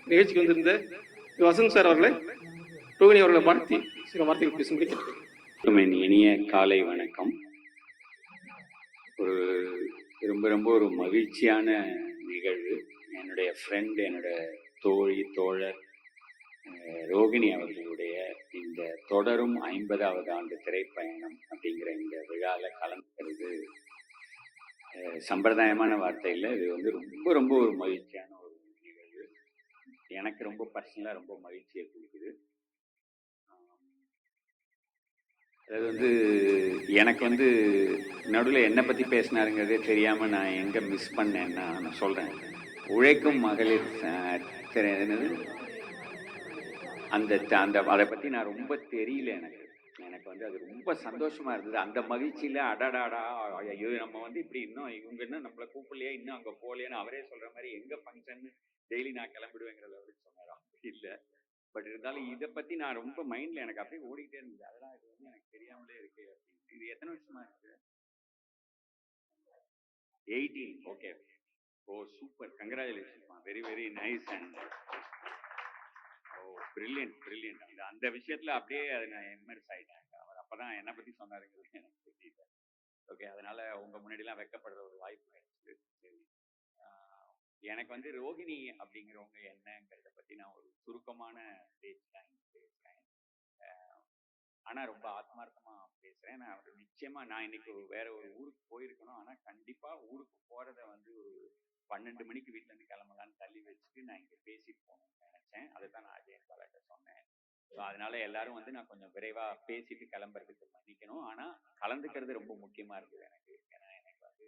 நிகழ்ச்சிக்கு வந்திருந்த வசந்த் சார் அவர்களை ரோகிணி அவர்களை வாழ்த்தி சில வார்த்தைகள் பேசும்படி கேட்கிறேன். இனிய காலை வணக்கம். ஒரு ரொம்ப ரொம்ப ஒரு மகிழ்ச்சியான நிகழ்வு. என்னுடைய ஃப்ரெண்ட், என்னோட தோழி, தோழர் ரோகிணி அவர்களுடைய இந்த தொடரும் 50வது ஆண்டு திரைப்பயணம் அப்படிங்கிற இந்த விழாவில் கலந்துக்கிறது சம்பிரதாயமான வார்த்தையில் இது வந்து ரொம்ப ரொம்ப ஒரு மகிழ்ச்சியான ஒரு நிகழ்வு. எனக்கு ரொம்ப பர்சனலாக ரொம்ப மகிழ்ச்சியை கொடுக்குது. அதாவது வந்து எனக்கு வந்து நடுவில் என்னை பற்றி பேசினாருங்கிறதே தெரியாமல் நான் எங்கே மிஸ் பண்ணேன்னா நான் சொல்கிறேன். உழைக்கும் மகளிர் என்னது அந்த அந்த அதை பற்றி நான் ரொம்ப தெரியல. எனக்கு வந்து அது ரொம்ப சந்தோஷமா இருந்தது. அந்த மகிழ்ச்சியில் அடாடாடா ஐயோ நம்ம வந்து இப்படி இன்னும் இவங்க இன்னும் நம்மளை கூப்பிடலையே, இன்னும் அங்கே போகலையேன்னு அவரே சொல்கிற மாதிரி எங்கே ஃபங்க்ஷன் டெய்லி நான் கிளம்பிடுவேங்கிறத அவருக்கு சொன்னார். அப்படி இல்லை, பட் இருந்தாலும் இதை பற்றி நான் ரொம்ப மைண்டில் எனக்கு அப்படியே ஓடிக்கிட்டே இருந்தது. அதெல்லாம் இது வந்து எனக்கு தெரியாமலே இருக்கு அப்படின்னு. இது எத்தனை வருஷமா இருக்கு? 18. Okay. Oh super, congratulation, very very nice and brilliant. அந்த விஷயத்துல அப்படியே அதை நான் இம்மர்ஸ் ஆயிட்டேன். அவர் அப்பதான் என்னை பத்தி சொன்னாருங்கிறது எனக்கு தெரியல. ஓகே, அதனால உங்க முன்னாடிலாம் வெக்கப்படுற ஒரு வாய்ப்பு ஆயிடுச்சு. சரி, எனக்கு வந்து ரோகிணி அப்படிங்கிறவங்க என்னங்கிறத பத்தி நான் ஒரு சுருக்கமான பேசுறேன். ஆனா ரொம்ப ஆத்மார்த்தமா பேசுறேன். நான் நிச்சயமா நான் இன்னைக்கு வேற ஒரு ஊருக்கு போயிருக்கணும். ஆனா கண்டிப்பா ஊருக்கு போறத வந்து ஒரு 12 மணிக்கு வீட்டுல இருந்து கிளம்பலான்னு தள்ளி வச்சுட்டு நான் இங்க பேசிட்டு போகணும்னு நினைச்சேன். அதை தான் நான் அஜயன் பாலாட்ட சொன்னேன். ஸோ அதனால எல்லாரும் வந்து நான் கொஞ்சம் விரைவா பேசிட்டு கிளம்புறதுக்கு மன்னிக்கணும். ஆனா கலந்துக்கிறது ரொம்ப முக்கியமா இருக்குது எனக்கு. ஏன்னா எனக்கு வந்து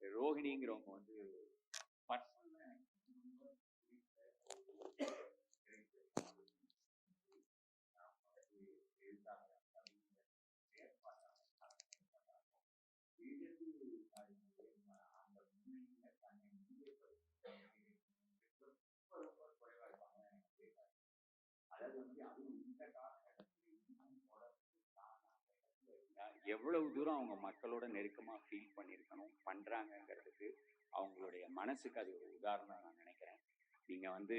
ரோஹிணிங்கிறவங்க வந்து எவ்வளவு தூரம் அவங்க மக்களோட நெருக்கமா ஃபீல் பண்ணியிருக்கணும் பண்றாங்கிறதுக்கு அவங்களுடைய மனசுக்கு அது ஒரு உதாரணம் நான் நினைக்கிறேன். நீங்க வந்து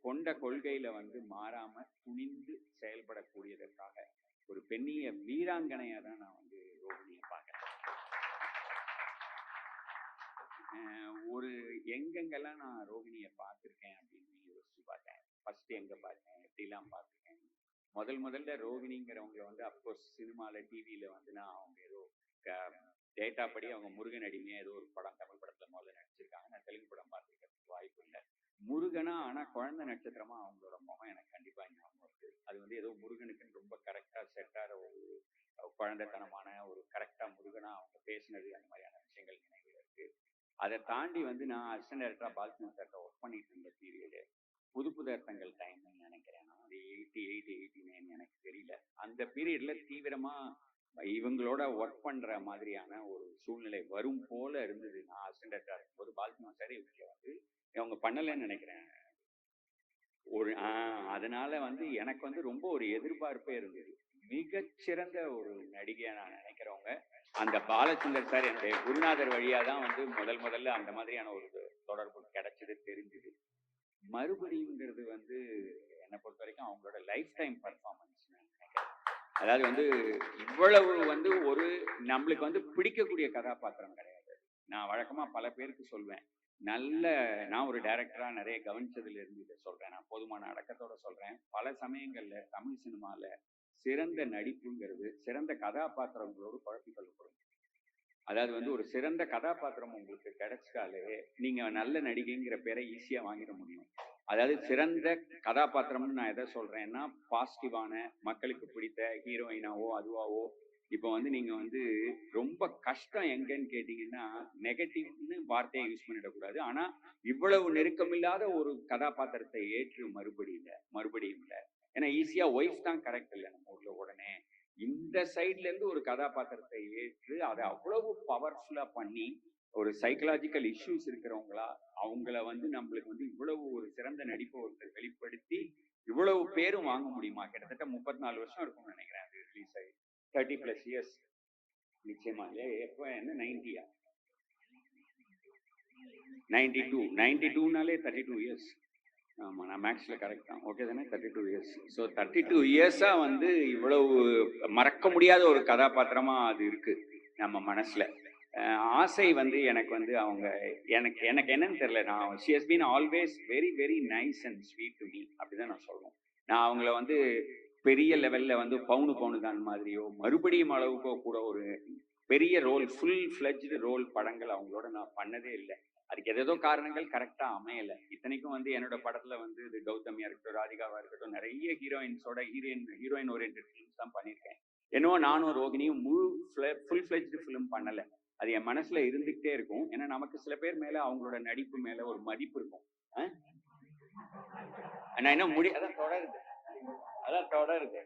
கொண்ட கொள்கையில வந்து மாறாம துணிந்து செயல்படக்கூடியதற்காக ஒரு பெண்ணிய வீராங்கனையா தான் நான் வந்து ரோகிணியை பார்க்கிறேன். ஒரு எங்கெங்கெல்லாம் நான் ரோகிணியை பார்த்துருக்கேன் அப்படின்னு யோசிச்சு பார்த்தேன். ஃபர்ஸ்ட் எங்க பார்த்தேன், எப்படிலாம் பார்த்துருக்கேன். முதல்ல ரோகிணிங்கிறவங்க வந்து அப்கோர்ஸ் சினிமாவில் டிவியில வந்து நான் அவங்க ஏதோ டேட்டா படி அவங்க முருகன் அடிமையா ஏதோ ஒரு படம் தமிழ் படத்துல முதல்ல நடிச்சிருக்காங்க. நான் தெலுங்கு படம் பார்த்துருக்கிறதுக்கு வாய்ப்பு இல்லை. முருகனா ஆனா குழந்தை நட்சத்திரமா அவங்களோட முகம் எனக்கு கண்டிப்பா ஞாபகம் இருக்கு. அது வந்து ஏதோ முருகனுக்குன்னு ரொம்ப கரெக்டா செட்டார ஒரு குழந்தைத்தனமான ஒரு கரெக்டா முருகனா அவங்க பேசினது, அந்த மாதிரியான விஷயங்கள் நினைவுல இருக்கு. அதை தாண்டி வந்து நான் அசிஸ்டன்ட் டைரக்டரா பாலச்சந்திரன் சார்ட்ட ஒர்க் பண்ணிட்டு இருந்த பீரியடு புதுப்புதர்த்தங்கள் டைம்னு நினைக்கிறேன். நான் அது 88, 89 எனக்கு தெரியல. அந்த பீரியட்ல தீவிரமா இவங்களோட ஒர்க் பண்ற மாதிரியான ஒரு சூழ்நிலை வரும் போல இருந்தது. நான் அசிஸ்டன்ட் டைரக்டரா இருக்கும்போது பாலச்சந்திரன் சார் இவங்க வந்து அவங்க பண்ணலன்னு நினைக்கிறேன் ஒரு அதனால வந்து எனக்கு வந்து ரொம்ப ஒரு எதிர்பார்ப்பே இருந்தது. மிகச்சிறந்த ஒரு நடிகையா நான் நினைக்கிறவங்க அந்த பாலச்சந்தர் சார் என்னுடைய குருநாதர் வழியா தான் வந்து முதல்ல அந்த மாதிரியான ஒரு தொடர்பு கிடைச்சது, தெரிஞ்சுது. மறுபடியுங்கிறது வந்து என்னை பொறுத்த வரைக்கும் அவங்களோட லைஃப் டைம் பர்ஃபார்மன்ஸ் நினைக்கிறேன். அதாவது வந்து இவ்வளவு வந்து ஒரு நம்மளுக்கு வந்து பிடிக்கக்கூடிய கதாபாத்திரம் கிடையாது. நான் வழக்கமா பல பேருக்கு சொல்வேன், நான் ஒரு டைரக்டரா நிறைய கவனிச்சதுல இருந்து இதை சொல்றேன். நான் போதுமான அடக்கத்தோட சொல்றேன். பல சமயங்கள்ல தமிழ் சினிமால சிறந்த நடிப்புங்கிறது சிறந்த கதாபாத்திரங்களோடு குழப்பிக் கொள்ளப்படும். அதாவது வந்து ஒரு சிறந்த கதாபாத்திரம் உங்களுக்கு கிடைச்சிட்டாலே நீங்க நல்ல நடிகைங்கிற பேரை ஈஸியா வாங்கிட முடியும். அதாவது சிறந்த கதாபாத்திரம்னு நான் எதை சொல்றேன்னா, பாசிட்டிவான மக்களுக்கு பிடித்த ஹீரோயினாவோ அதுவாவோ. இப்போ வந்து நீங்க வந்து ரொம்ப கஷ்டம் எங்கன்னு கேட்டீங்கன்னா நெகட்டிவ்னு வார்த்தையை யூஸ் பண்ணிடக்கூடாது. ஆனா இவ்வளவு நெருக்கமில்லாத ஒரு கதாபாத்திரத்தை ஏற்று மறுபடியும் இல்லை. ஏன்னா ஈஸியா ஒய்ஃப் தான் கரெக்ட் இல்லை நம்ம ஊர்ல. உடனே இந்த சைட்ல இருந்து ஒரு கதாபாத்திரத்தை ஏற்று அதை அவ்வளவு பவர்ஃபுல்லா பண்ணி ஒரு சைக்கலாஜிக்கல் இஷ்யூஸ் இருக்கிறவங்களா அவங்கள வந்து நம்மளுக்கு வந்து இவ்வளவு ஒரு சிறந்த நடிப்பை ஒருத்தர் வெளிப்படுத்தி இவ்வளவு பேரும் வாங்க முடியுமா? கிட்டத்தட்ட 34 வருஷம் இருக்கும்னு நினைக்கிறேன் அது ரிலீஸ் ஆகி. 30+ இயர்ஸ் நிச்சயமா இல்லையா? எப்போ என்ன 90யா? 92னாலே 32 இயர்ஸ். ஆமாம், நான் மேக்ஸில் கரெக்ட் தான். ஓகே தானே? 32 இயர்ஸ். ஸோ 32 இயர்ஸாக வந்து இவ்வளவு மறக்க முடியாத ஒரு கதாபாத்திரமாக அது இருக்குது நம்ம மனசில். ஆசை வந்து எனக்கு வந்து அவங்க எனக்கு என்னன்னு தெரியல. நான் she has been always very very nice and sweet to me, அப்படிதான் நான் சொல்லுவேன். நான் அவங்கள வந்து பெரிய லெவலில் வந்து பவுனு தான் மாதிரியோ மறுபடியும் அளவுக்கோ கூட ஒரு பெரிய ரோல், ஃபுல் ஃப்ளெஜ்டு ரோல் படங்கள் அவங்களோட நான் பண்ணதே இல்லை. அதுக்கு ஏதோ காரணங்கள் கரெக்டாக அமையலை. இத்தனைக்கும் வந்து என்னோட படத்தில் வந்து இது கௌதமியாக இருக்கட்டும், ராதிகாவாக இருக்கட்டும், நிறைய ஹீரோயின்ஸோட ஹீரோயின் ஓரியன்ட் ஃபிலிம்ஸ் தான் பண்ணியிருக்கேன். என்னவோ நானும் ரோகிணியும் ஃபுல் ஃப்ளெஜ்டு ஃபிலிம் பண்ணலை. அது என் மனசில் இருந்துக்கிட்டே இருக்கும். ஏன்னா நமக்கு சில பேர் மேலே அவங்களோட நடிப்பு மேலே ஒரு மதிப்பு இருக்கும். நான் என்ன அதான் தொடருது.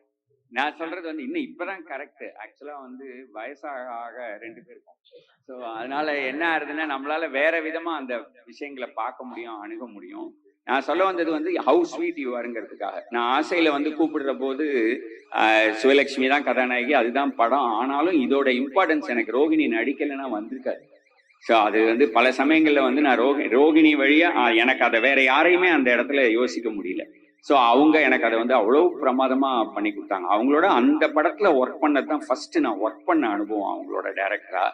நான் சொல்றது வந்து இன்னும் இப்பதான் கரெக்ட். ஆக்சுவலா வந்து வயசாக ஆக 2 பேருக்கும். ஸோ அதனால என்ன ஆகுதுன்னா நம்மளால வேற விதமா அந்த விஷயங்களை பார்க்க முடியும், அணுக முடியும். நான் சொல்ல வந்தது வந்து ஹவு ஸ்வீட் யூ ஆருங்கிறதுக்காக. நான் ஆசையில வந்து கூப்பிடுற போது சிவலட்சுமி தான் கதாநாயகி, அதுதான் படம். ஆனாலும் இதோட இம்பார்ட்டன்ஸ் எனக்கு ரோகிணி நடிக்கலைன்னா வந்திருக்காரு. ஸோ அது வந்து பல சமயங்கள்ல வந்து நான் ரோகிணி வழியா எனக்கு அதை வேற யாரையுமே அந்த இடத்துல யோசிக்க முடியல. ஸோ அவங்க எனக்கு அதை வந்து அவ்வளோ பிரமாதமா பண்ணி கொடுத்தாங்க. அவங்களோட அந்த படத்துல ஒர்க் பண்ணது தான் ஃபர்ஸ்ட் நான் ஒர்க் பண்ண அனுபவம் அவங்களோட டைரக்டரா.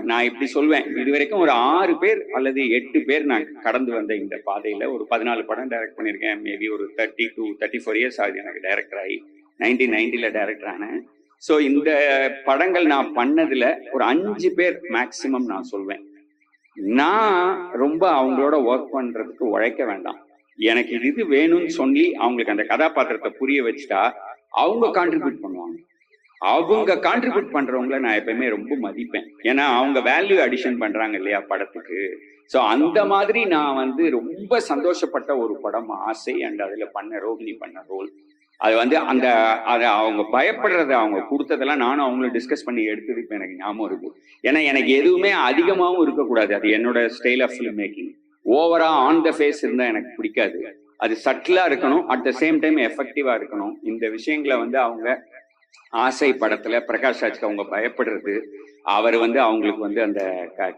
நான் இப்படி சொல்வேன், இது வரைக்கும் ஒரு 6 பேர் அல்லது 8 பேர் நான் கடந்து வந்த இந்த பாதையில ஒரு 14 படம் டைரக்ட் பண்ணியிருக்கேன். மேபி ஒரு 30 to 34 இயர்ஸ் ஆகுது எனக்கு டைரக்டர் ஆகி. 1990 டைரக்டர் ஆனேன். ஸோ இந்த படங்கள் நான் பண்ணதுல ஒரு 5 பேர் மேக்சிமம் நான் சொல்வேன். நான் ரொம்ப அவங்களோட ஒர்க் பண்றதுக்கு உழைக்க வேண்டாம். எனக்கு இது வேணும்னு சொல்லி அவங்களுக்கு அந்த கதாபாத்திரத்தை புரிய வச்சுட்டா அவங்க கான்ட்ரிபியூட் பண்ணுவாங்க. அவங்க கான்ட்ரிபியூட் பண்றவங்கள நான் எப்பயுமே ரொம்ப மதிப்பேன். ஏன்னா அவங்க வேல்யூ அடிஷன் பண்றாங்க இல்லையா படத்துக்கு. ஸோ அந்த மாதிரி நான் வந்து ரொம்ப சந்தோஷப்பட்ட ஒரு படம் ஆசை. அண்ட் அதுல பண்ண ரோகிணி பண்ண ரோல் அது வந்து அதை அவங்க பயப்படுறத அவங்க கொடுத்ததெல்லாம் நானும் அவங்களும் டிஸ்கஸ் பண்ணி எடுத்தது இப்போ எனக்கு ஞாபகம் இருக்கு. ஏன்னா எனக்கு எதுவுமே அதிகமாகவும் இருக்கக்கூடாது. அது என்னோட ஸ்டைல் ஆஃப் ஃபிலிம் மேக்கிங். ஓவரா ஆன் த ஃபேஸ் இருந்தா எனக்கு பிடிக்காது. அது சட்டிலா இருக்கணும், அட் த சேம் டைம் எஃபெக்டிவா இருக்கணும். இந்த விஷயங்களை வந்து அவங்க ஆசை படத்துல பிரகாஷ் ராஜ்க்கு அவங்க பயப்படுறது, அவர் வந்து அவங்களுக்கு வந்து அந்த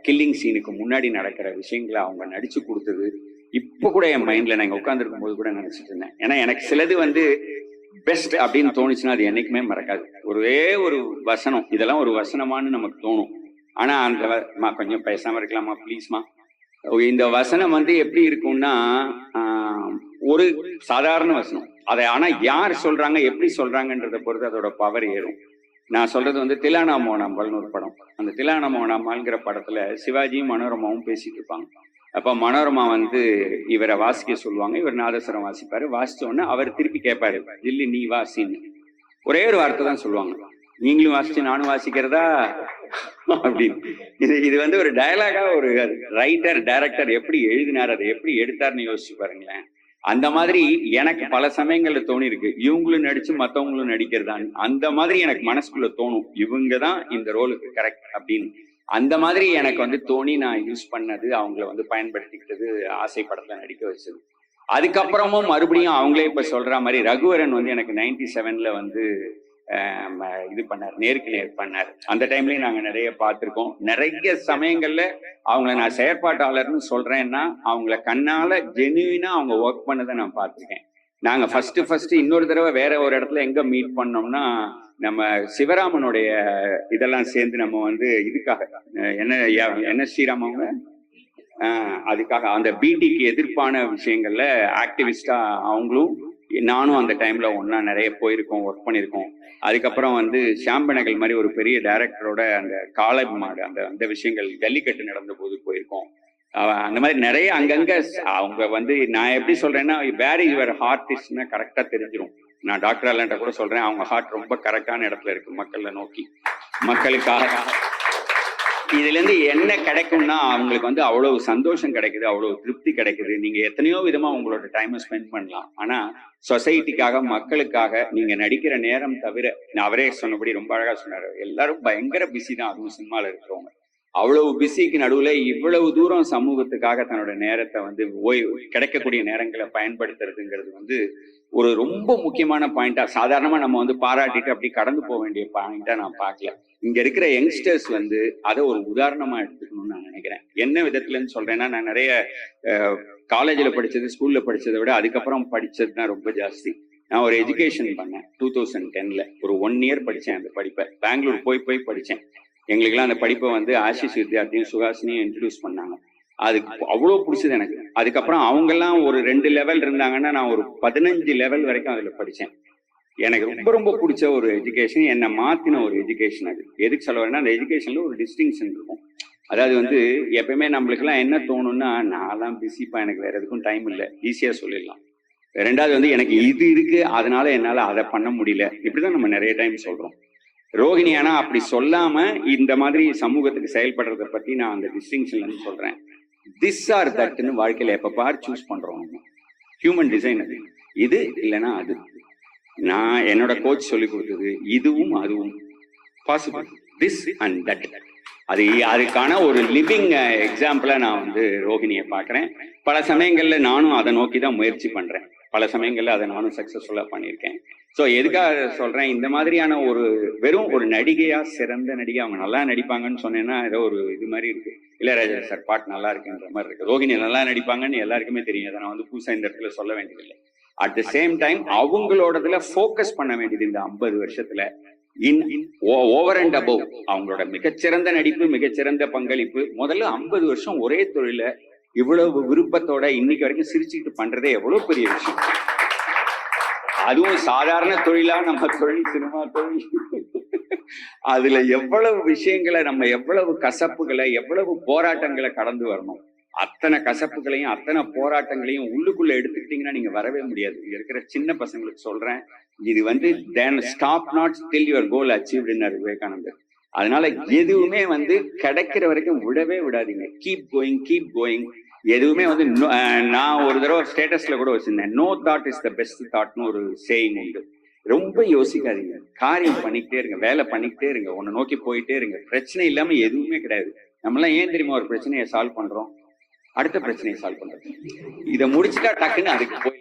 கில்லிங் சீனுக்கு முன்னாடி நடக்கிற விஷயங்களை அவங்க நடிச்சு கொடுத்தது இப்ப கூட என் மைண்ட்ல நான் உட்கார்ந்துருக்கும் போது கூட நினைச்சிட்டு இருந்தேன். ஏன்னா எனக்கு சிலது வந்து பெஸ்ட் அப்படின்னு தோணுச்சுன்னா அது என்னைக்குமே மறக்காது. ஒரே ஒரு வசனம், இதெல்லாம் ஒரு வசனமானு நமக்கு தோணும். ஆனா அந்த கொஞ்சம் பேசாம இருக்கலாமா ப்ளீஸ்மா. இந்த வசனம் வந்து எப்படி இருக்கும்னா ஒரு சாதாரண வசனம். அதை ஆனா யார் சொல்றாங்க எப்படி சொல்றாங்கன்றத பொறுத்து அதோட பவர் ஏறும். நான் சொல்றது வந்து திலானா மோனாம்பால்னு ஒரு படம். அந்த திலானா மோனாம்பால்ங்கிற படத்துல சிவாஜியும் மனோரமாவும் பேசிட்டு இருப்பாங்க. அப்ப மனோரமா வந்து இவரை வாசிக்க சொல்லுவாங்க. இவர் நாதஸ்வரம் வாசிப்பாரு. வாசிச்ச உடனே அவர் திருப்பி கேட்பாரு, இல்ல நீ வாசின்னு. ஒரே ஒரு வார்த்தை தான் சொல்லுவாங்க, நீங்களும் வாசிச்சு நானும் வாசிக்கிறதா அப்படின்னு. இது வந்து ஒரு டயலாகா ஒரு ரைட்டர் டைரக்டர் எப்படி எழுதினார், அதை எப்படி எடுத்தார்னு யோசிச்சு பாருங்களேன். அந்த மாதிரி எனக்கு பல சமயங்கள்ல தோணி இருக்கு, இவங்களும் நடிச்சு மத்தவங்களும் நடிக்கிறதான்னு. அந்த மாதிரி எனக்கு மனசுக்குள்ள தோணும், இவங்கதான் இந்த ரோலுக்கு கரெக்ட் அப்படின்னு. அந்த மாதிரி எனக்கு வந்து தோணி நான் யூஸ் பண்ணது, அவங்கள வந்து பயன்படுத்திக்கிட்டது ஆசை படத்துல நடிக்க வச்சது. அதுக்கப்புறமும் மறுபடியும் அவங்களே இப்ப சொல்ற மாதிரி ரகுவரன் வந்து எனக்கு 97ல வந்து இது பண்ணார், நேருக்கு நேர் பண்ணார். அந்த டைம்லயும் நாங்க நிறைய பார்த்திருக்கோம். நிறைய சமயங்கள்ல அவங்கள நான் செயற்பாட்டாளர்னு சொல்றேன்னா அவங்கள கண்ணால ஜெனுவினா அவங்க ஒர்க் பண்ணதை நான் பார்த்திருக்கேன். நாங்க ஃபர்ஸ்ட் இன்னொரு தடவை வேற ஒரு இடத்துல எங்க மீட் பண்ணோம்னா, நம்ம சிவராமனுடைய இதெல்லாம் சேர்ந்து நம்ம வந்து இதுக்காக என்ன ஸ்ரீராம் அவங்க அதுக்காக அந்த பிடிக்கு எதிர்ப்பான விஷயங்கள்ல ஆக்டிவிஸ்டா அவங்களும் நானும் அந்த டைம்ல ஒன்னா நிறைய போயிருக்கோம், ஒர்க் பண்ணியிருக்கோம். அதுக்கப்புறம் வந்து ஷாம்பனகல் மாதிரி ஒரு பெரிய டைரக்டரோட அந்த காளை மாடு அந்த விஷயங்கள் ஜல்லிக்கட்டு நடந்த போது போயிருக்கோம். அந்த மாதிரி நிறைய அங்கங்க அவங்க வந்து நான் எப்படி சொல்றேன்னா, வேர் இஸ் யுவர் ஹார்ட் இஸ்னா கரெக்டா தெரிஞ்சிடும். நான் டாக்டர் அல்லான்ட்ட கூட சொல்றேன், அவங்க ஹார்ட் ரொம்ப கரெக்டான இடத்துல இருக்கு, மக்களை நோக்கி, மக்களுக்காக. இதுல இருந்து என்ன கிடைக்கும்னா அவங்களுக்கு வந்து அவ்வளவு சந்தோஷம் கிடைக்குது, அவ்வளவு திருப்தி கிடைக்குது. நீங்க எத்தனையோ விதமா உங்களோட டைமை ஸ்பெண்ட் பண்ணலாம். ஆனா சொசைட்டிக்காக, மக்களுக்காக நீங்க நடிக்கிற நேரம் தவிர, அவரே சொன்னபடி ரொம்ப அழகா சொன்னாரு, எல்லாரும் பயங்கர பிஸி தான், அதுவும் சினிமால இருக்கிறவங்க. அவ்வளவு பிஸிக்கு நடுவுல இவ்வளவு தூரம் சமூகத்துக்காக தன்னோட நேரத்தை வந்து கிடைக்கக்கூடிய நேரங்களை பயன்படுத்துறதுங்கிறது வந்து ஒரு ரொம்ப முக்கியமான பாயிண்டா, சாதாரணமா நம்ம வந்து பாராட்டிட்டு அப்படி கடந்து போக வேண்டிய பாயிண்டா நான் பார்க்கல. இங்க இருக்கிற யங்ஸ்டர்ஸ் வந்து அதை ஒரு உதாரணமா எடுத்துக்கணும்னு நான் நினைக்கிறேன். என்ன விதத்துலன்னு சொல்றேன்னா, நான் நிறைய காலேஜில் படித்தது ஸ்கூலில் படித்ததை விட அதுக்கப்புறம் படித்தது தான் ரொம்ப ஜாஸ்தி. நான் ஒரு எஜுகேஷன் பண்ணேன் 2010 ஒரு 1 இயர் படித்தேன். அந்த படிப்பை பெங்களூர் போய் படித்தேன். எங்களுக்கெல்லாம் அந்த படிப்பை வந்து ஆஷிஷ் வித்யார்த்தியும் சுஹாசினியும் இன்ட்ரடியூஸ் பண்ணாங்க. அது அவ்வளோ பிடிச்சது எனக்கு. அதுக்கப்புறம் அவங்கெல்லாம் ஒரு 2 லெவல் இருந்தாங்கன்னா நான் ஒரு 15 லெவல் வரைக்கும் அதில் படித்தேன். எனக்கு ரொம்ப ரொம்ப பிடிச்ச ஒரு எஜுகேஷன், என்னை மாற்றின ஒரு எஜுகேஷன். அது எதுக்கு சொல்ல வரேன்னா, அந்த எஜுகேஷனில் ஒரு டிஸ்டிங்ஷன் இருக்கும். அதாவது வந்து எப்பயுமே நம்மளுக்கெல்லாம் என்ன தோணும்னா, நான்லாம் பிஸிப்பா, எனக்கு வேற எதுக்கும் டைம் இல்லை, ஈஸியாக சொல்லிடலாம். ரெண்டாவது வந்து எனக்கு இது இருக்கு, அதனால என்னால் அதை பண்ண முடியல, இப்படிதான் நம்ம நிறைய டைம் சொல்றோம். ரோகிணி ஆனா அப்படி சொல்லாம இந்த மாதிரி சமூகத்துக்கு செயல்படுறதை பத்தி நான் அந்த டிஸ்டிங்ஷன்ல சொல்றேன். திஸ் ஆர் தட்னு வாழ்க்கையில எப்ப பார் சூஸ் பண்றோம். ஹியூமன் டிசைன் அது, இது இல்லைன்னா அது. நான் என்னோட கோச் சொல்லி கொடுத்தது இதுவும் அதுவும் பாசிபிள், திஸ் அண்ட் தட். அதுக்கான ஒரு லிவிங் எக்ஸாம்பிளா நான் வந்து ரோகிணியை பார்க்குறேன். பல சமயங்கள்ல நானும் அதை நோக்கி தான் முயற்சி பண்றேன். பல சமயங்கள்ல அதை நானும் சக்சஸ்ஃபுல்லா பண்ணியிருக்கேன். ஸோ எதுக்காக சொல்றேன், இந்த மாதிரியான ஒரு வெறும் ஒரு நடிகையா, சிறந்த நடிகை, அவங்க நல்லா நடிப்பாங்கன்னு சொன்னேன்னா ஏதோ ஒரு இது மாதிரி இருக்கு. இளையராஜா சார் பாட்டு நல்லா இருக்குன்ற மாதிரி இருக்கு. ரோகிணி நல்லா நடிப்பாங்கன்னு எல்லாருக்குமே தெரியும். அதை நான் வந்து புதுசா இந்த இடத்துல சொல்ல வேண்டியதில்லை. அட் த சேம் டைம் அவங்களோடதுல ஃபோக்கஸ் பண்ண வேண்டியது இந்த 50 வருஷத்துல ஓவர் அண்ட் அபவ் அவங்களோட மிகச்சிறந்த நடிப்பு, மிகச்சிறந்த பங்களிப்பு. முதல்ல 50 வருஷம் ஒரே தொழில இவ்வளவு விருப்பத்தோட இன்னைக்கு வரைக்கும் சிரிச்சுட்டு பண்றதே எவ்வளவு பெரிய விஷயம். அதுவும் சாதாரண தொழிலா நம்ம தொழில், சினிமா தொழில், அதுல எவ்வளவு விஷயங்களை நம்ம, எவ்வளவு கசப்புகளை, எவ்வளவு போராட்டங்களை கடந்து வரணும். அத்தனை கசப்புகளையும் அத்தனை போராட்டங்களையும் உள்ளுக்குள்ள எடுத்துக்கிட்டீங்கன்னா நீங்க வரவே முடியாது. இங்க இருக்கிற சின்ன பசங்களுக்கு சொல்றேன், இது வந்து then stop not till your goal achieved ன்னாரு விவேகானந்தர். அதனால எதுவுமே வந்து கிடைக்கிற வரைக்கும் விடவே விடாதீங்க. Keep going. எதுவுமே வந்து நான் ஒரு தடவை ஸ்டேட்டஸ்ல கூட வச்சிருந்தேன், no thought is the best தாட்னு ஒரு சேயிங் உண்டு. ரொம்ப யோசிக்காதீங்க, காரியம் பண்ணிக்கிட்டே இருங்க, வேலை பண்ணிக்கிட்டே இருங்க, ஒன்னு நோக்கி போயிட்டே இருங்க. பிரச்சனை இல்லாம எதுவுமே கிடையாது. நம்மளாம் ஏன் தெரியுமா ஒரு பிரச்சனையை சால்வ் பண்றோம்? அடுத்த பிரச்சனையை சால்வ் பண்றது. இதை முடிச்சுட்டா டக்குன்னு அதுக்கு போய்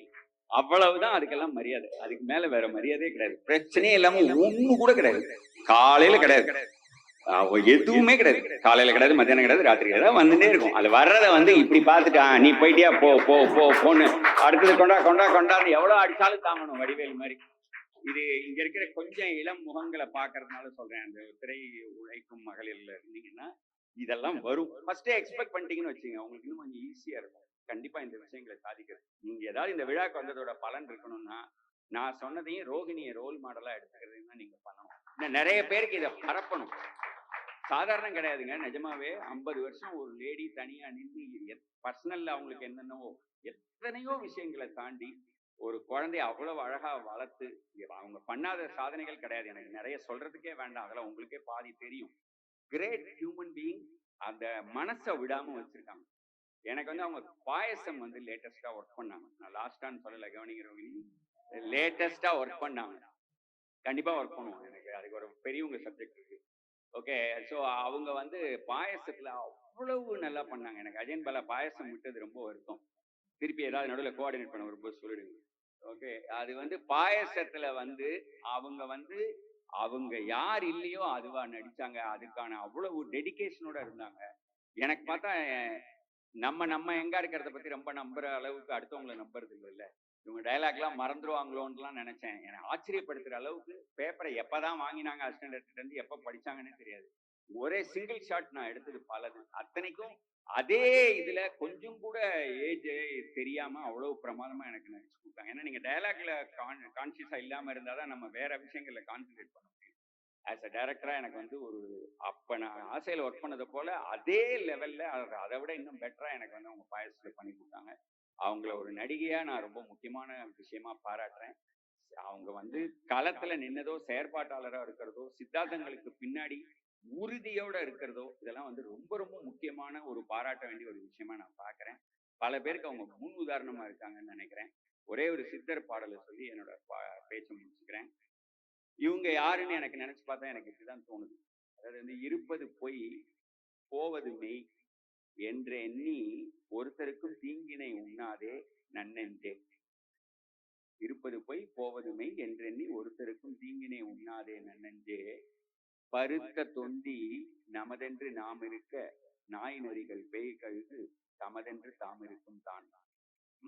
அவ்வளவுதான், அதுக்கெல்லாம் மரியாதை. அதுக்கு மேல வேற மரியாதையே கிடையாது. பிரச்சனையே இல்லாம ஒண்ணு கூட கிடையாது. காலையில கிடையாது, எதுவுமே கிடையாது. காலையில கிடையாது, மத்தியானம் கிடையாது, ராத்திரி கிடையாது, வந்துட்டே இருக்கும். அது வர்றதை வந்து இப்படி பார்த்துட்டா நீ போயிட்டியா, போன்னு அடுத்தது கொண்டாந்து எவ்வளவு அடிச்சாலும் தாங்கணும். வடிவேல் மாதிரி. இது இங்க இருக்கிற கொஞ்சம் இளம் முகங்களை பாக்குறதுனால சொல்றேன். அந்த திரை உழைக்கும் மகளிர்ல இருந்தீங்கன்னா இதெல்லாம் வரும். ஃபர்ஸ்டே எக்ஸ்பெக்ட் பண்ணிட்டீங்கன்னு வச்சுங்க, உங்களுக்கு இன்னும் கொஞ்சம் ஈஸியா இருக்கும் கண்டிப்பா இந்த விஷயங்களை சாதிக்கிறது. நீங்க ஏதாவது இந்த விழாக்கு வந்ததோட பலன் இருக்கணும்னா நான் சொன்னதையும் ரோகிணியை ரோல் மாடலா எடுத்துக்கிறதுன்னா நீங்க பண்ணணும். இன்னும் நிறைய பேருக்கு இதை பரப்பணும். சாதாரணம் கிடையாதுங்க, நிஜமாவே. 50 வருஷம் ஒரு லேடி தனியா நின்று பர்சனல்ல அவங்களுக்கு என்னென்னவோ எத்தனையோ விஷயங்களை தாண்டி ஒரு குழந்தைய அவ்வளவு அழகா வளர்த்து, அவங்க பண்ணாத சாதனைகள் கிடையாது. எனக்கு நிறைய சொல்றதுக்கே வேண்டாம், அதெல்லாம் உங்களுக்கே பாதி தெரியும். Great human being. அந்த மனசை விடாம வச்சிருக்காங்க. எனக்கு வந்து அவங்க பாயசம் வந்து லேட்டஸ்டா ஒர்க் பண்ணாங்க. நான் லாஸ்டான்னு சொல்லல, கவனிக்கிறவங்க, லேட்டஸ்டா ஒர்க் பண்ணாங்க. கண்டிப்பா ஒர்க் பண்ணுவோம். எனக்கு அதுக்கு ஒரு பெரியவங்க சப்ஜெக்ட் இருக்கு. ஓகே, ஸோ அவங்க வந்து பாயசத்துல அவ்வளவு நல்லா பண்ணாங்க. எனக்கு அஜயன் பாலா பாயசம் விட்டது ரொம்ப வருத்தம். திருப்பி ஏதாவது நடுவில் கோஆர்டினேட் பண்ண வரும்போது சொல்லிடுங்க. ஓகே, அது வந்து பாயசத்துல வந்து அவங்க யார் இல்லையோ அதுவா நடிச்சாங்க. அதுக்கான அவ்வளவு டெடிகேஷனோட இருந்தாங்க. எனக்கு பார்த்தா நம்ம எங்க இருக்கிறத பத்தி ரொம்ப நம்புற அளவுக்கு அடுத்தவங்களை நம்புறது இல்லை. இவங்க டைலாக் எல்லாம் மறந்துடுவாங்களோன்னுலாம் நினைச்சேன். எனக்கு ஆச்சரியப்படுத்துற அளவுக்கு பேப்பரை எப்பதான் வாங்கினாங்க அசிஸ்டன்ட் எடிட்டர் இருந்து, எப்ப படிச்சாங்கன்னே தெரியாது. ஒரே சிங்கிள் ஷாட் நான் எடுத்தது பலது. அத்தனைக்கும் அதே இதுல கொஞ்சம் கூட ஏஜ் தெரியாம அவ்வளவு பிரமாதமா எனக்கு நினைச்சு கொடுத்தாங்க. ஏன்னா நீங்க டைலாக்ல கான்சியஸா இல்லாம இருந்தாதான் நம்ம வேற விஷயங்கள்ல கான்சென்ட்ரேட் பண்ண முடியும். ஆஸ் அ டைரக்டரா எனக்கு வந்து ஒரு அப்ப நான் ஆசையில ஒர்க் பண்ணதை போல அதே லெவல்ல அதை விட இன்னும் பெட்டரா எனக்கு வந்து அவங்க பாயசத்துல பண்ணி கொடுத்தாங்க. அவங்கள ஒரு நடிகையா நான் ரொம்ப முக்கியமான விஷயமா பாராட்டுறேன். அவங்க வந்து களத்துல நின்னதோ, செயற்பாட்டாளரா இருக்கிறதோ, சித்தாந்தங்களுக்கு பின்னாடி உறுதியோட இருக்கிறதோ, இதெல்லாம் வந்து ரொம்ப ரொம்ப முக்கியமான ஒரு பாராட்ட வேண்டிய ஒரு விஷயமா நான் பாக்குறேன். பல பேருக்கு அவங்க முன் உதாரணமா இருக்காங்கன்னு நினைக்கிறேன். ஒரே ஒரு சித்தர் பாடலை சொல்லி என்னோட பேச்சை முடிச்சுக்கிறேன். இவங்க யாருன்னு எனக்கு நினைச்சு பார்த்தா எனக்கு இப்படிதான் தோணுது. அதாவது வந்து இருப்பது பொய் போவது மெய் என்று எண்ணி ஒருத்தருக்கும் தீங்கினை உண்ணாதே நன்னெஞ்சே. இருப்பது பொய் போவது மெய் என்றெண்ணி ஒருத்தருக்கும் தீங்கினை உண்ணாதே நன்னெஞ்சே. பருத்த தொந்தி நமதென்று நாம் இருக்க நாய் நரிகள் பேய் கழுது தமதென்று தாம் இருக்கும் தான்.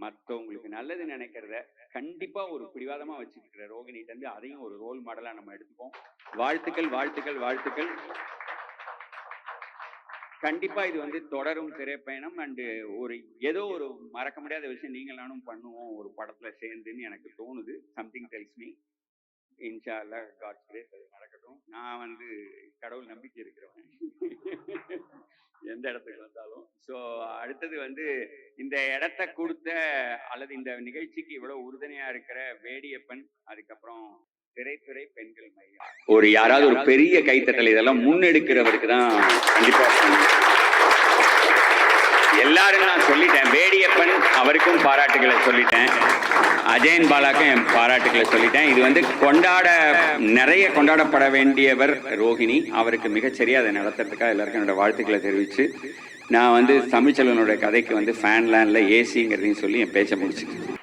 மற்றவங்களுக்கு நல்லது நினைக்கிறத கண்டிப்பா ஒரு பிடிவாதமா வச்சுருக்கிற ரோகிணிட்ட இருந்து அதையும் ஒரு ரோல் மாடலா நம்ம எடுத்துப்போம். வாழ்த்துக்கள், வாழ்த்துக்கள், வாழ்த்துக்கள். கண்டிப்பா இது வந்து தொடரும் திரைப்பயணம். அண்டு ஏதோ ஒரு மறக்க முடியாத விஷயம் நீங்கள் நானும் பண்ணுவோம் ஒரு படத்துல சேர்ந்துன்னு எனக்கு தோணுது. Something டெல்ஸ் me. இன்ஷா அல்லாஹ், காட்ஸ் கிரேஸ் அது நடக்கட்டும். நான் வந்து கடவுள் நம்பிக்கை இருக்கிறவன் எந்த இடத்துக்கு வந்தாலும். ஸோ அடுத்தது வந்து இந்த இடத்த கொடுத்த அல்லது இந்த நிகழ்ச்சிக்கு இவ்வளவு உறுதுணையா இருக்கிற வேடியப்பன், அதுக்கப்புறம் திரைத்துறை பெண்கள் மையம், ஒரு யாராவது ஒரு பெரிய கைத்தட்டல் இதெல்லாம் முன்னெடுக்கிறவருக்கு தான் கண்டிப்பா எல்லாரும் நான் சொல்லிட்டேன். வேடியப்பன் அவருக்கும் பாராட்டுகளை சொல்லிட்டேன், அஜயன் பாலாக்கும் என் பாராட்டுகளை சொல்லிட்டேன். இது வந்து நிறைய கொண்டாடப்பட வேண்டியவர் ரோகிணி. அவருக்கு மிகச்சரியா அதை நடத்துறதுக்காக எல்லாருக்கும் என்னோட வாழ்த்துக்களை தெரிவிச்சு, நான் வந்து தமிழ்ச்செல்வனுடைய கதைக்கு வந்து ஃபேன்லேண்டில் ஏசிங்கிறதையும் சொல்லி என் பேச்சை முடிச்சுக்கிறேன்.